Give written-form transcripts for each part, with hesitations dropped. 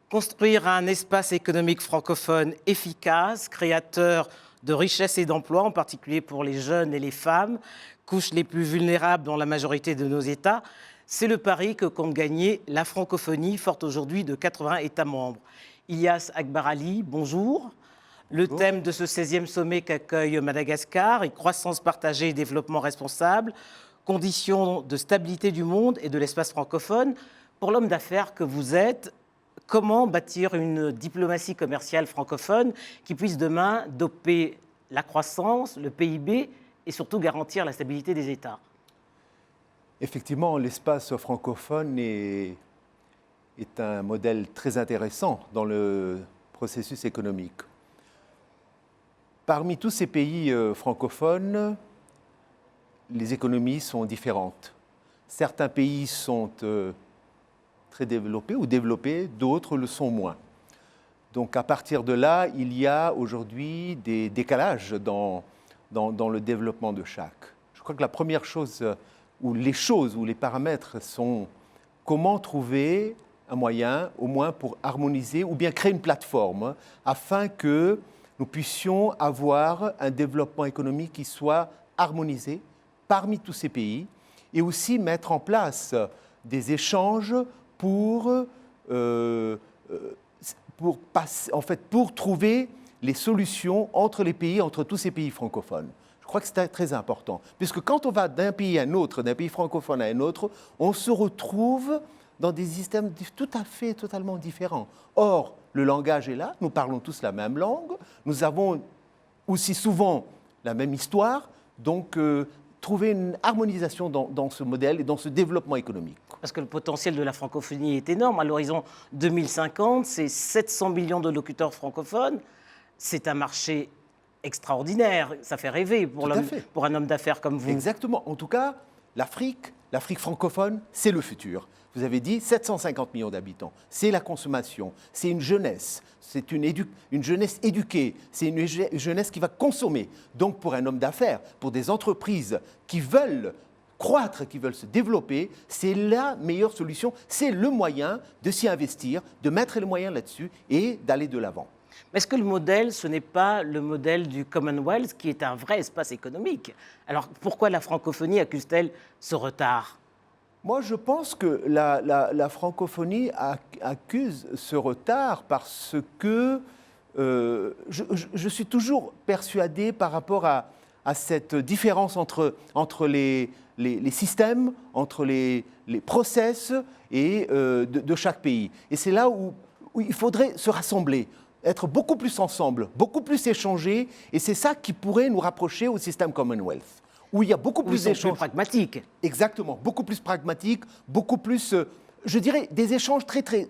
Construire un espace économique francophone efficace, créateur de richesses et d'emplois, en particulier pour les jeunes et les femmes, couches les plus vulnérables dans la majorité de nos États, c'est le pari que compte gagner la francophonie, forte aujourd'hui de 80 États membres. Ilyas Akbar Ali, bonjour. Le thème de ce 16e sommet qu'accueille Madagascar est croissance partagée et développement responsable, conditions de stabilité du monde et de l'espace francophone. Pour l'homme d'affaires que vous êtes, comment bâtir une diplomatie commerciale francophone qui puisse demain doper la croissance, le PIB et surtout garantir la stabilité des États? Effectivement, l'espace francophone est un modèle très intéressant dans le processus économique. Parmi tous ces pays francophones, les économies sont différentes. Certains pays sont très développés ou développés, d'autres le sont moins. Donc à partir de là, il y a aujourd'hui des décalages dans le développement de chaque. Je crois que la première chose, ou les paramètres sont comment trouver un moyen, au moins pour harmoniser, ou bien créer une plateforme, afin que nous puissions avoir un développement économique qui soit harmonisé parmi tous ces pays, et aussi mettre en place des échanges pour trouver les solutions entre les pays, entre tous ces pays francophones. Je crois que c'est très important, puisque quand on va d'un pays à un autre, d'un pays francophone à un autre, on se retrouve dans des systèmes totalement différents. Or, le langage est là, nous parlons tous la même langue, nous avons aussi souvent la même histoire, donc trouver une harmonisation dans ce modèle et dans ce développement économique. Parce que le potentiel de la francophonie est énorme. À l'horizon 2050, c'est 700 millions de locuteurs francophones. C'est un marché extraordinaire. Ça fait rêver pour un homme d'affaires comme vous. Exactement. En tout cas, l'Afrique francophone, c'est le futur. Vous avez dit 750 millions d'habitants. C'est la consommation, c'est une jeunesse, c'est une jeunesse éduquée, c'est une jeunesse qui va consommer. Donc pour un homme d'affaires, pour des entreprises qui veulent croître, qui veulent se développer, c'est la meilleure solution, c'est le moyen de s'y investir, de mettre les moyens là-dessus et d'aller de l'avant. Mais est-ce que le modèle, ce n'est pas le modèle du Commonwealth, qui est un vrai espace économique? Alors pourquoi la francophonie accuse-t-elle ce retard? Moi, je pense que la francophonie accuse ce retard parce que je suis toujours persuadé par rapport à cette différence entre les systèmes, entre les process et de chaque pays. Et c'est là où il faudrait se rassembler, être beaucoup plus ensemble, beaucoup plus échanger, et c'est ça qui pourrait nous rapprocher au système Commonwealth, où il y a beaucoup plus d'échanges. Plus pragmatiques. Exactement, beaucoup plus pragmatiques, beaucoup plus, je dirais, des échanges très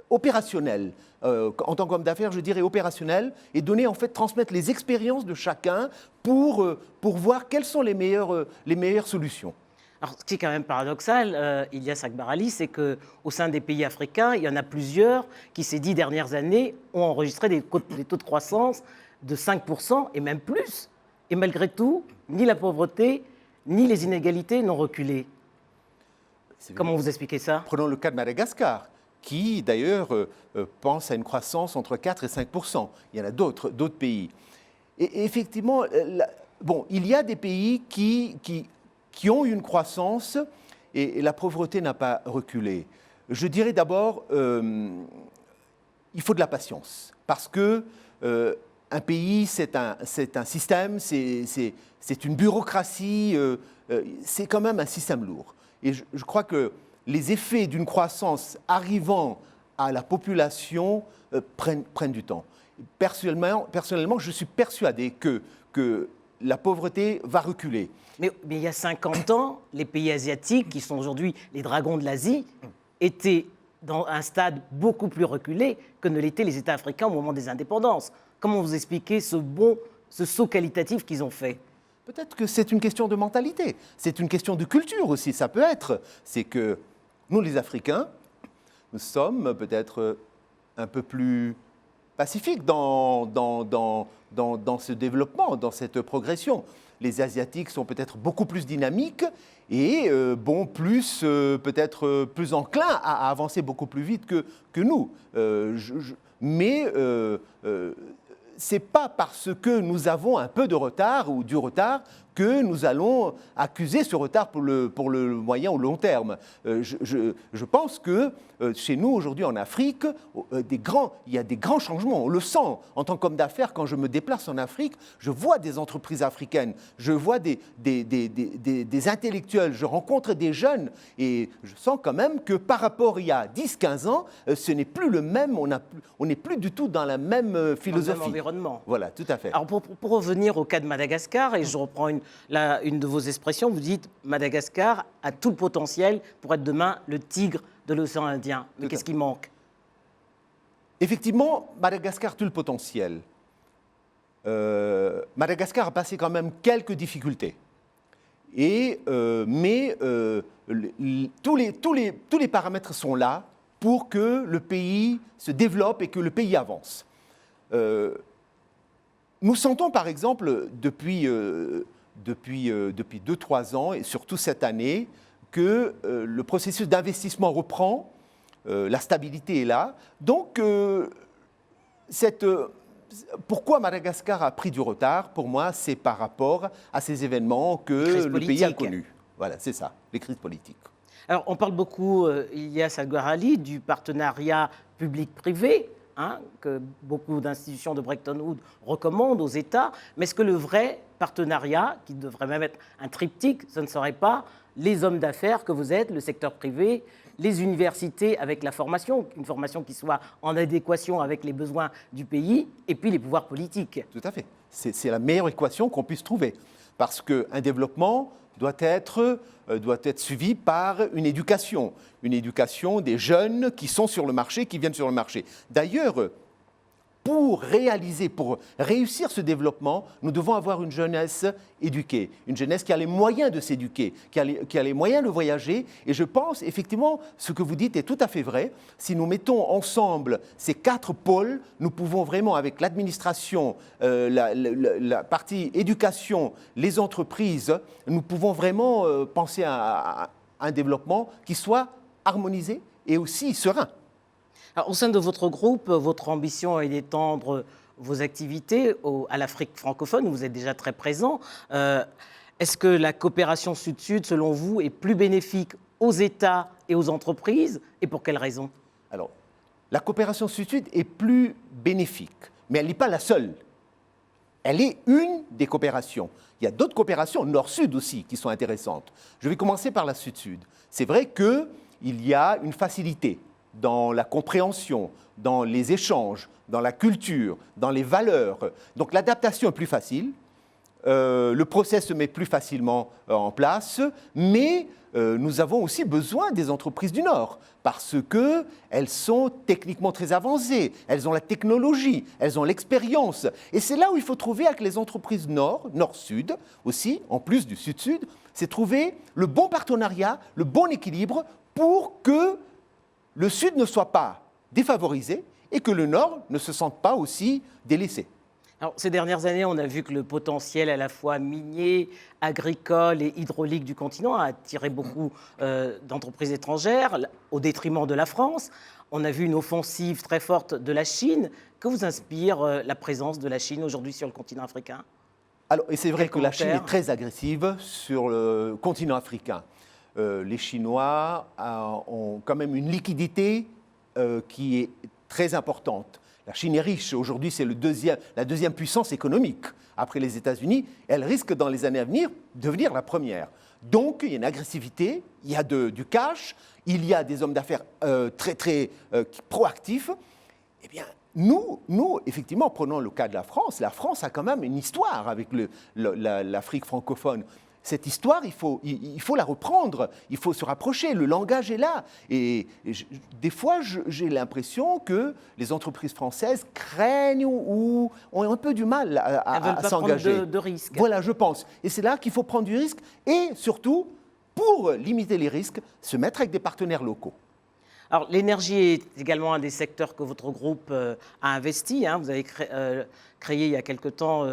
opérationnels. En tant qu'homme d'affaires, je dirais opérationnels, et transmettre les expériences de chacun pour voir quelles sont les meilleures solutions. Alors, ce qui est quand même paradoxal, Ilyas Akbar Ali, c'est qu'au sein des pays africains, il y en a plusieurs qui, ces 10 dernières années, ont enregistré des taux de croissance de 5% et même plus. Et malgré tout, ni la pauvreté, ni les inégalités n'ont reculé. Comment vous expliquez ça? Prenons le cas de Madagascar, qui d'ailleurs pense à une croissance entre 4 et 5%. Il y en a d'autres pays. Et effectivement, il y a des pays qui ont une croissance et la pauvreté n'a pas reculé. Je dirais d'abord, il faut de la patience, parce que un pays, c'est un système, c'est une bureaucratie, c'est quand même un système lourd. Et je crois que les effets d'une croissance arrivant à la population prennent du temps. Personnellement, je suis persuadé que la pauvreté va reculer. Mais il y a 50 ans, les pays asiatiques, qui sont aujourd'hui les dragons de l'Asie, étaient dans un stade beaucoup plus reculé que ne l'étaient les États africains au moment des indépendances. Comment vous expliquez ce saut qualitatif qu'ils ont fait? Peut-être que c'est une question de mentalité, c'est une question de culture aussi, ça peut être. C'est que nous, les Africains, nous sommes peut-être un peu plus pacifiques dans ce développement, dans cette progression. Les Asiatiques sont peut-être beaucoup plus dynamiques et peut-être plus enclins à avancer beaucoup plus vite que nous. Mais ce n'est pas parce que nous avons un peu de retard ou du retard que nous allons accuser ce retard pour le moyen ou long terme. Je pense que chez nous, aujourd'hui en Afrique, il y a des grands changements. On le sent en tant qu'homme d'affaires. Quand je me déplace en Afrique, je vois des entreprises africaines, je vois des intellectuels, je rencontre des jeunes et je sens quand même que par rapport il y a 10-15 ans, ce n'est plus le même, on n'est plus du tout dans la même philosophie. Dans le même environnement. Voilà, tout à fait. Alors pour revenir au cas de Madagascar, et je reprends une de vos expressions, vous dites Madagascar a tout le potentiel pour être demain le tigre de l'océan Indien. Mais qu'est-ce qui manque? Effectivement, Madagascar a tout le potentiel. Madagascar a passé quand même quelques difficultés. Mais tous les paramètres sont là pour que le pays se développe et que le pays avance. Nous sentons par exemple depuis 2-3 ans, et surtout cette année, que le processus d'investissement reprend, la stabilité est là. Donc, pourquoi Madagascar a pris du retard, pour moi, c'est par rapport à ces événements que le pays a connus. Voilà, c'est ça, les crises politiques. Alors, on parle beaucoup, Ilyas Algharali, du partenariat public-privé, que beaucoup d'institutions de Bretton Woods recommandent aux États. Mais est-ce que le vrai partenariat, qui devrait même être un triptyque, ce ne serait pas les hommes d'affaires que vous êtes, le secteur privé, les universités avec la formation, une formation qui soit en adéquation avec les besoins du pays, et puis les pouvoirs politiques? Tout à fait. C'est la meilleure équation qu'on puisse trouver. Parce qu'un développement doit être suivi par une éducation des jeunes qui sont sur le marché, qui viennent sur le marché. D'ailleurs, pour réussir ce développement, nous devons avoir une jeunesse éduquée, une jeunesse qui a les moyens de s'éduquer, qui a les moyens de voyager. Et je pense, effectivement, ce que vous dites est tout à fait vrai. Si nous mettons ensemble ces 4 pôles, nous pouvons vraiment, avec l'administration, la partie éducation, les entreprises, nous pouvons vraiment penser à un développement qui soit harmonisé et aussi serein. Alors, au sein de votre groupe, votre ambition est d'étendre vos activités à l'Afrique francophone, où vous êtes déjà très présent. Est-ce que la coopération Sud-Sud, selon vous, est plus bénéfique aux États et aux entreprises? Et pour quelles raisons? Alors, la coopération Sud-Sud est plus bénéfique, mais elle n'est pas la seule. Elle est une des coopérations. Il y a d'autres coopérations, Nord-Sud aussi, qui sont intéressantes. Je vais commencer par la Sud-Sud. C'est vrai qu'il y a une facilité dans la compréhension, dans les échanges, dans la culture, dans les valeurs. Donc l'adaptation est plus facile, le process se met plus facilement en place, mais nous avons aussi besoin des entreprises du Nord, parce qu'elles sont techniquement très avancées, elles ont la technologie, elles ont l'expérience. Et c'est là où il faut trouver avec les entreprises Nord-Sud aussi, en plus du Sud-Sud, c'est trouver le bon partenariat, le bon équilibre pour que le Sud ne soit pas défavorisé et que le Nord ne se sente pas aussi délaissé. Alors, ces dernières années, on a vu que le potentiel à la fois minier, agricole et hydraulique du continent a attiré beaucoup d'entreprises étrangères au détriment de la France. On a vu une offensive très forte de la Chine. Que vous inspire la présence de la Chine aujourd'hui sur le continent africain? Alors, et c'est vrai que la Chine est très agressive sur le continent africain. Les Chinois ont quand même une liquidité qui est très importante. La Chine est riche. Aujourd'hui, c'est la deuxième puissance économique après les États-Unis. Elle risque, dans les années à venir, de devenir la première. Donc, il y a une agressivité, il y a du cash, il y a des hommes d'affaires très proactifs. Eh bien, nous, effectivement, prenons le cas de la France. La France a quand même une histoire avec l'Afrique francophone. Cette histoire, il faut la reprendre, il faut se rapprocher, le langage est là. Et des fois, j'ai l'impression que les entreprises françaises craignent ou ont un peu du mal à s'engager. Elles veulent pas prendre de risques. Voilà, je pense. Et c'est là qu'il faut prendre du risque et surtout, pour limiter les risques, se mettre avec des partenaires locaux. Alors, l'énergie est également un des secteurs que votre groupe a investi. Vous avez créé il y a quelque temps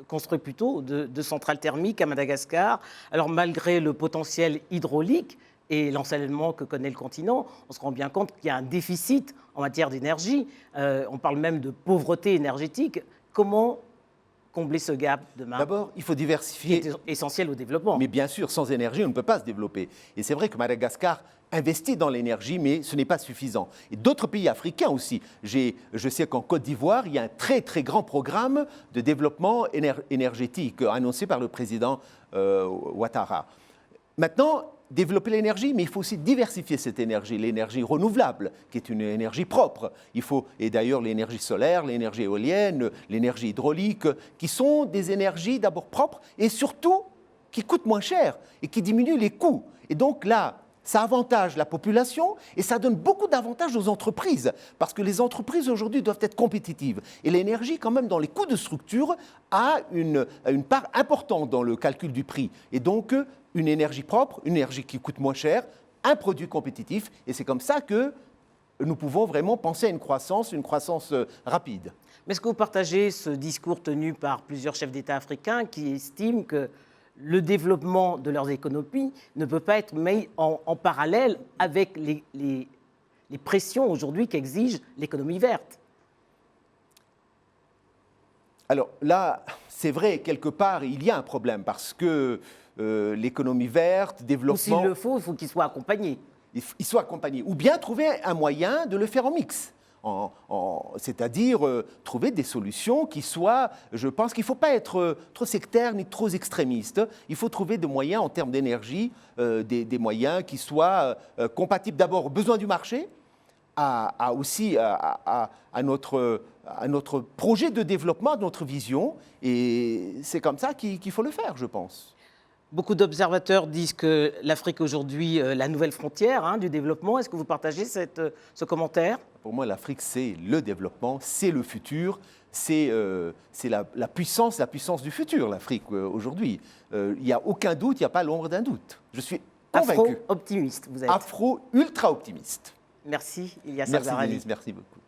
construit plutôt de centrales thermiques à Madagascar. Alors malgré le potentiel hydraulique et l'ensoleillement que connaît le continent, on se rend bien compte qu'il y a un déficit en matière d'énergie. On parle même de pauvreté énergétique. Comment combler ce gap demain? D'abord, il faut Qui diversifier. est essentiel au développement. Mais bien sûr, sans énergie, on ne peut pas se développer. Et c'est vrai que Madagascar investit dans l'énergie, mais ce n'est pas suffisant. Et d'autres pays africains aussi. Je sais qu'en Côte d'Ivoire, il y a un très très grand programme de développement énergétique annoncé par le président Ouattara. Maintenant, développer l'énergie, mais il faut aussi diversifier cette énergie, l'énergie renouvelable, qui est une énergie propre. Il faut, et d'ailleurs l'énergie solaire, l'énergie éolienne, l'énergie hydraulique, qui sont des énergies d'abord propres et surtout qui coûtent moins cher et qui diminuent les coûts. Et donc là, ça avantage la population et ça donne beaucoup d'avantages aux entreprises, parce que les entreprises aujourd'hui doivent être compétitives. Et l'énergie, quand même, dans les coûts de structure, a une part importante dans le calcul du prix. Et donc, une énergie propre, une énergie qui coûte moins cher, un produit compétitif, et c'est comme ça que nous pouvons vraiment penser à une croissance rapide. Mais est-ce que vous partagez ce discours tenu par plusieurs chefs d'État africains qui estiment que le développement de leurs économies ne peut pas être mis en parallèle avec les pressions aujourd'hui qu'exige l'économie verte? Alors là, c'est vrai, quelque part, il y a un problème, parce que l'économie verte, développement... Ou s'il le faut, il faut qu'il soit accompagné. Il soit accompagné. Ou bien trouver un moyen de le faire en mix. C'est-à-dire trouver des solutions qui soient... Je pense qu'il ne faut pas être trop sectaire ni trop extrémiste. Il faut trouver des moyens en termes d'énergie, des moyens qui soient compatibles d'abord aux besoins du marché, aussi à notre projet de développement, à notre vision. Et c'est comme ça qu'il faut le faire, je pense. Beaucoup d'observateurs disent que l'Afrique aujourd'hui est la nouvelle frontière du développement. Est-ce que vous partagez ce commentaire? Pour moi, l'Afrique, c'est le développement, c'est le futur, c'est la puissance du futur, l'Afrique aujourd'hui. Il n'y a aucun doute, il n'y a pas l'ombre d'un doute. Je suis convaincu. Afro-optimiste, vous êtes. Afro-ultra-optimiste. Merci, Ilyas Merci, Alzarali. Denise, merci beaucoup.